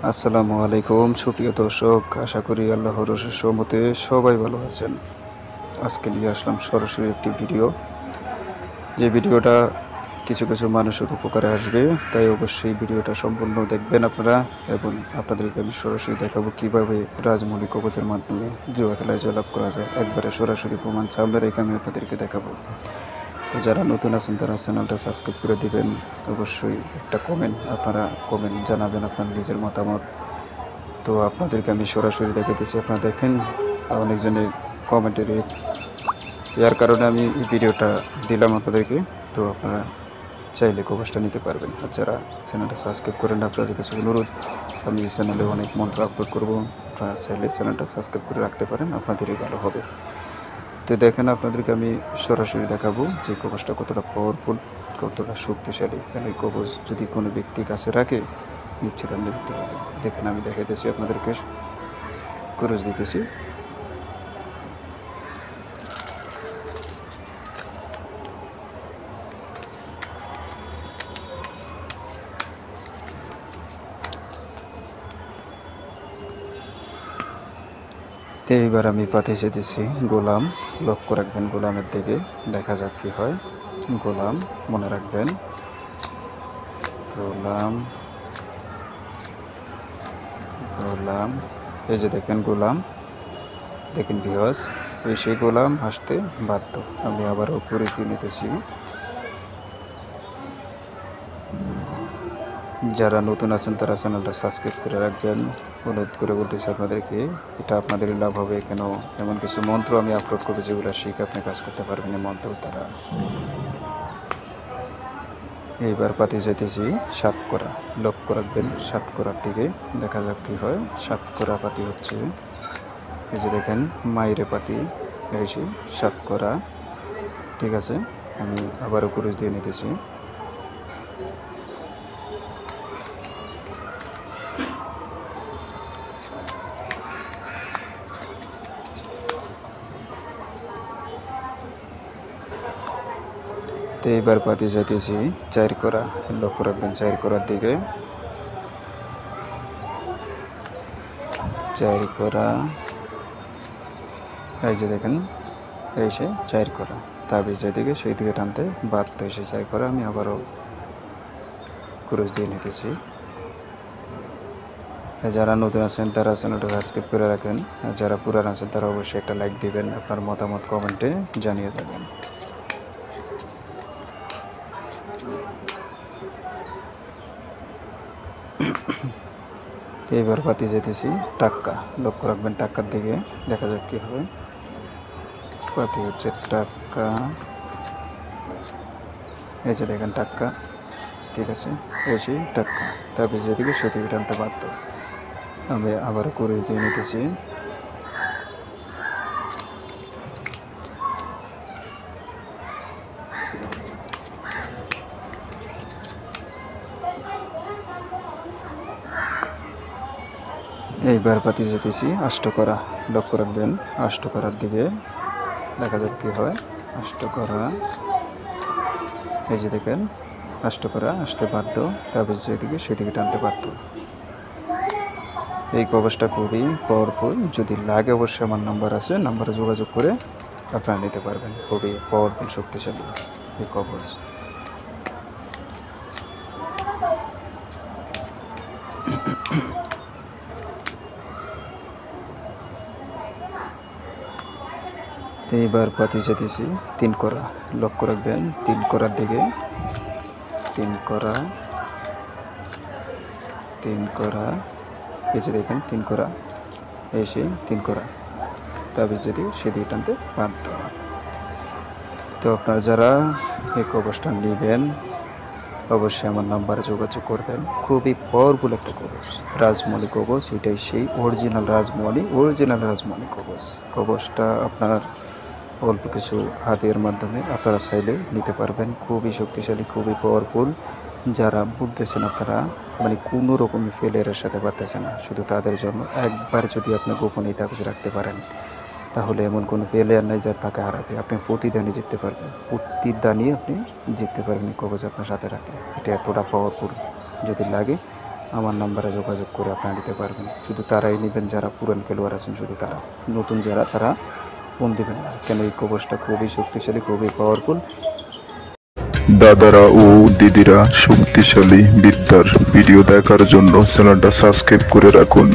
আসসালামু আলাইকুম সুপ্রিয় দর্শক, আশা করি আল্লাহর অশেষ রহমতে সবাই ভালো আছেন। আজকে নিয়ে আসলাম সরাসরি একটি ভিডিও, যে ভিডিওটা কিছু কিছু মানুষের উপকারে আসবে, তাই অবশ্যই ভিডিওটা সম্পূর্ণ দেখবেন আপনারা। এবং আপনাদেরকে আমি সরাসরি দেখাবো কীভাবে রাজমণি কবচের মাধ্যমে জুয়া খেলায় জয়লাভ করা যায়। একবারে সরাসরি প্রমাণ সামনে রেখে আমি আপনাদেরকে দেখাবো। তো যারা নতুন আছেন তারা চ্যানেলটা সাবস্ক্রাইব করে দিবেন। অবশ্যই একটা আপনারা কমেন্ট জানাবেন আপনার নিজের মতামত। তো আপনাদেরকে আমি সরাসরি দেখাতেছি, আপনারা দেখেন। অনেকজনের কমেন্টের ইয়ার কারণে আমি এই ভিডিওটা দিলাম আপনাদেরকে। তো আপনারা চাইলে কবচটা নিতে পারবেন। আর যারা চ্যানেলটা সাবস্ক্রাইব করেন, আপনাদের কাছে অনুরোধ, আমি এই চ্যানেলে অনেক মন্ত্র আপলোড করবো। আপনারা চাইলে চ্যানেলটা সাবস্ক্রাইব করে রাখতে পারেন, আপনাদেরই ভালো হবে। তো দেখেন, আপনাদেরকে আমি সরাসরি দেখাবো যে কবচটা কতটা পাওয়ারফুল, কতটা শক্তিশালী। কারণ এই কবচ যদি কোনো ব্যক্তি কাছে রাখে, নিশ্চিত আপনি দেখতে পাবেন। দেখেন, আমি দেখাইতেছি আপনাদেরকে, কবচ দিতেছি। তো এইবার আমি পাঠিয়ে দিতেছি গোলাম। লক্ষ্য রাখবেন গোলামের দিকে, দেখা যাক কি হয়। গোলাম মনে রাখবেন, গোলাম গোলাম এই যে দেখেন গোলাম, দেখেন ভিউয়ার্স, এই সেই গোলাম আসতে বাধ্য। আমি আবারও পরিচয় নিতেছি। যারা নতুন আছেন তারা চ্যানেলটা সাবস্ক্রাইব করে রাখবেন। অনুরোধ করে বলতেছি আপনাদেরকে, এটা আপনাদেরই লাভ হবে। কেন, এমন কিছু মন্ত্র আমি আপলোড করবো যেগুলো শিখে আপনি কাজ করতে পারবেন এই মন্ত্র দ্বারা। এইবার পাতি যেতেছি সাতকরা। লক্ষ্য রাখবেন সাতকরার দিকে, দেখা যাক কী হয়। সাতকরা পাতি হচ্ছে, এই যে দেখেন মাইরে পাতি, এই যে সাতকরা। ঠিক আছে, আমি আবারও কুরুশ দিয়ে নিতেছি। তো এইবার পাতি যাইতেছি চার করা। লক্ষ্য রাখবেন চার করার দিকে, চার করা। এই যে দেখেন, এই সে চার করা। তাবিজ যেদিকে সেই দিকে টানতে বাধ্য এসে চার করা। আমি আবারও ক্রুশ দিয়ে নিতেছি। যারা নতুন আছেন তারা চ্যানেলটা সাবস্ক্রাইব করে রাখেন, আর যারা পুরান আছেন তারা অবশ্যই একটা লাইক দিবেন, আপনার মতামত কমেন্টে জানিয়ে দেবেন। এবার পাতি যেতেছি টাক্কা। লক্ষ্য রাখবেন টাক্কার দিকে, দেখা যাক কী হবে। পাতি হচ্ছে টাক্কা, এই যে দেখেন টাক্কা। ঠিক আছে, এসে টাক্কা। তারপর যেদিকে সেদিকে টানতে বাধ্য। আমি আবারও করে দিয়ে নিতেছি। এইবার পাতি যেতেছি আষ্টকরা। লক্ষ্য রাখবেন আষ্টকরার দিকে, দেখা যাক কী হয়। আষ্টকরা, এই যে দেখেন আষ্টকরা আসতে বাধ্য, তারপর যেদিকে সেদিকে টানতে বাধ্য। এই কবচটা খুবই পাওয়ারফুল। যদি লাগে অবশ্যই আমার নাম্বার আছে, নাম্বারে যোগাযোগ করে আপনারা নিতে পারবেন। খুবই পাওয়ারফুল, শক্তিশালী এই কবচ। এইবার পাতি যেতেছি তিন করা। লক্ষ্য রাখবেন তিন করার দিকে, তিন করা, তিন করা। এই যে দেখেন তিন করা, এসে তিন করা। তাবিজ যদি সেদিকে টানতে বাধ্য। তো আপনারা যারা এই কবচটা নেবেন অবশ্যই আমার নাম্বারে যোগাযোগ করবেন। খুবই পাওয়ারফুল একটা কবচ, রাজমণি কবচ। এটাই সেই অরিজিনাল রাজমণি কবচ। কবচটা আপনার অল্প কিছু হাতের মাধ্যমে আপনারা চাইলে নিতে পারবেন। খুবই শক্তিশালী, খুবই পাওয়ারফুল। যারা বলতেছেন আপনারা মানে কোনো রকমই ফেলিয়ারের সাথে পারতেছেন না, শুধু তাদের জন্য একবার যদি আপনি গোপনে তাবিজ রাখতে পারেন, তাহলে এমন কোনো ফেলিয়ার নাই যার টাকা হারাবে। আপনি প্রতিদানই জিততে পারবেন, প্রতিদানই আপনি জিততে পারবেন এই কবচ আপনার সাথে রাখলে। এটা এতটা পাওয়ারফুল। যদি লাগে আমার নাম্বারে যোগাযোগ করে আপনারা নিতে পারবেন। শুধু তারাই নেবেন যারা পুরান খেলোয়াড় আছেন, শুধু তারা। নতুন যারা তারা ফোন দেবেন না, কেন এই কবচটা খুবই শক্তিশালী, খুবই পাওয়ারফুল। দাদারা ও দিদিরা, শক্তিশালী বিদ্যার ভিডিও দেখার জন্য চ্যানেলটা সাবস্ক্রাইব করে রাখুন।